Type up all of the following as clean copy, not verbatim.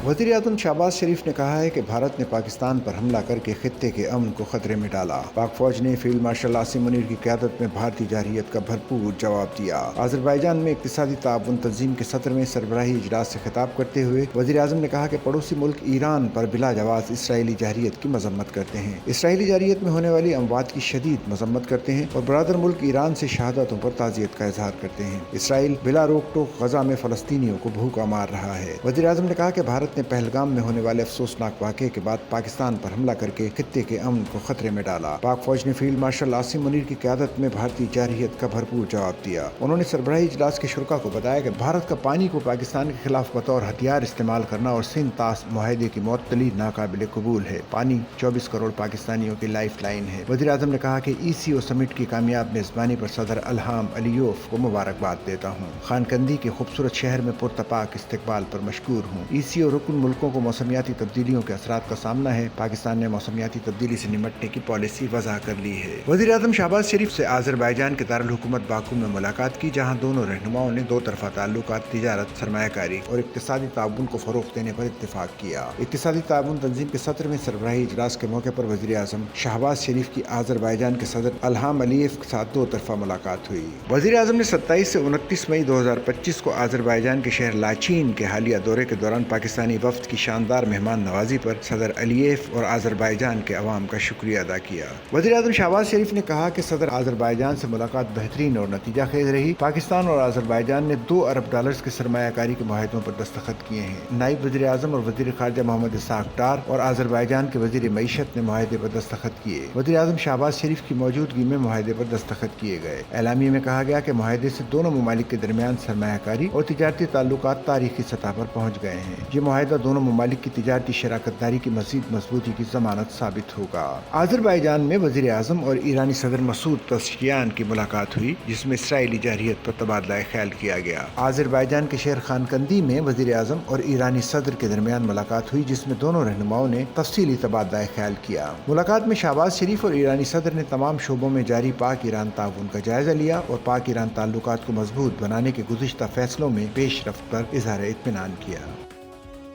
वज़ीर आज़म शहबाज शरीफ ने कहा है कि भारत ने पाकिस्तान पर हमला करके खित्ते के अमन को खतरे में डाला। पाक फौज ने फील्ड मार्शल आसिम मुनीर की क़यादत में भारतीय जारहियत का भरपूर जवाब दिया। आज़रबाईजान में इक़्तिसादी ताउन तंजीम के सत्र में सरबराही इजलास से खिताब करते हुए वज़ीर आज़म ने कहा कि पड़ोसी मुल्क ईरान पर बिला जवाज़ इसराइली जारहियत की मजम्मत करते हैं, इसराइली जारहियत में होने वाली अमवात की शदीद मजम्मत करते हैं और बरादर मुल्क ईरान से शहादतों पर ताज़ियत का इजहार करते हैं। इसराइल बिला रोक टोक गजा में फ़लस्तीनियों को भूखा मार रहा है। वज़ीर आज़म ने कहा कि भारत ने पहलगाम में होने वाले अफसोसनाक वाक़े के बाद पाकिस्तान पर हमला करके खित्ते के अमन को खतरे में डाला। पाक फौज ने फील्ड मार्शल आसिम मुनीर की क़यादत में भारतीय जारहियत का भरपूर जवाब दिया। उन्होंने सरबराही इजलास के शुरका को बताया कि भारत का पानी को पाकिस्तान के खिलाफ बतौर हथियार इस्तेमाल करना और सिंध तास मुआहदे की मुअत्तली नाकाबिल कबूल है। पानी 24 करोड़ पाकिस्तानियों की लाइफ लाइन है। वज़ीर आज़म ने कहा कि ECO समिट की कामयाब मेज़बानी पर सदर इल्हाम अलीयोफ को मुबारकबाद देता हूँ। खानकंदी के खूबसूरत शहर में पुरतपाक इस्तकबाल पर मशकूर हूँ। ECO रुकन मुल्कों को मौसमियाती तब्दीलियों के असरात का सामना है। पाकिस्तान ने मौसमियाती तब्दीली से निमटने की पॉलिसी वज़ा कर ली है। वज़ीर आज़म शहबाज शरीफ से आज़रबाईजान के दारुल हुकूमत बाकू में मुलाकात की, जहाँ दोनों रहनुमाओं ने दो तरफ़ा ताल्लुकात, तिजारत, सरमायाकारी और इक़्तिसादी ताउन को फ़रोग़ देने पर इत्तेफाक किया। इक़्तिसादी ताउन तंजीम के सत्र में सरबराही इजलास के मौके पर वज़ीर आज़म शहबाज शरीफ की आज़रबाईजान के सदर इल्हाम अलीयेव के साथ दो तरफ़ा मुलाकात हुई। वज़ीर आज़म ने 27 से 29 मई 2025 को आज़रबाईजान के शहर लाचीन के हालिया दौरे के दौरान पाकिस्तानी वफ़द की शानदार मेहमान नवाजी पर सदर अलीयेव और आज़रबाईजान के अवाम का शुक्रिया अदा किया। वज़ीर आज़म शहबाज शरीफ ने कहा कि सदर आज़रबाईजान से मुलाकात बेहतरीन और नतीजा खेज रही। पाकिस्तान और आज़रबाईजान ने $2 अरब के सरमायाकारी के मुआहदों पर दस्तखत किए हैं। नायब वज़ीर आज़म और वज़ीर ख़ारजा मोहम्मद इसहाक़ डार और आज़रबाईजान के वज़ीर मईशत ने मुआहदे पर दस्तखत किए। वज़ीर आज़म शहबाज शरीफ की मौजूदगी में मुआहदे पर दस्तखत किए गए। एलामिया में कहा गया कि मुआहदे से दोनों ममालिक के दरमियान सरमायाकारी और तिजारती ताल्लुकात तारीखी सतह पर पहुँच गए हैं। ये मुआहदा दोनों ममालिक की तिजारती शराकतदारी की मज़ीद मजबूती की ज़मानत साबित होगा। आज़रबाईजान में वज़ीर आज़म और ईरानी सदर मसूद पेज़ेश्कियान की मुलाकात हुई, जिसमें इसराइली जारहियत पर तबादला ख्याल किया गया। आज़रबाईजान के शहर खानकंदी में वज़ीर आज़म और ईरानी सदर के दरमियान मुलाकात हुई, जिसमें दोनों रहनुमाओं ने तफसीली तबादला ख्याल किया। मुलाकात में शहबाज शरीफ और ईरानी सदर ने तमाम शोबों में जारी पाक ईरान ताउन का जायजा लिया और पाक ईरान ताल्लुकात को मजबूत बनाने के गुज़िश्ता फैसलों में पेशरफ्त पर इज़हार इत्मीनान किया।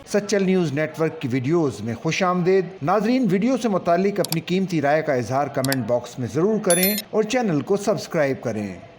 सच्चल न्यूज़ नेटवर्क की वीडियोस में खुशामदीद। नाजरीन, वीडियो से मुताल्लिक अपनी कीमती राय का इजहार कमेंट बॉक्स में ज़रूर करें और चैनल को सब्सक्राइब करें।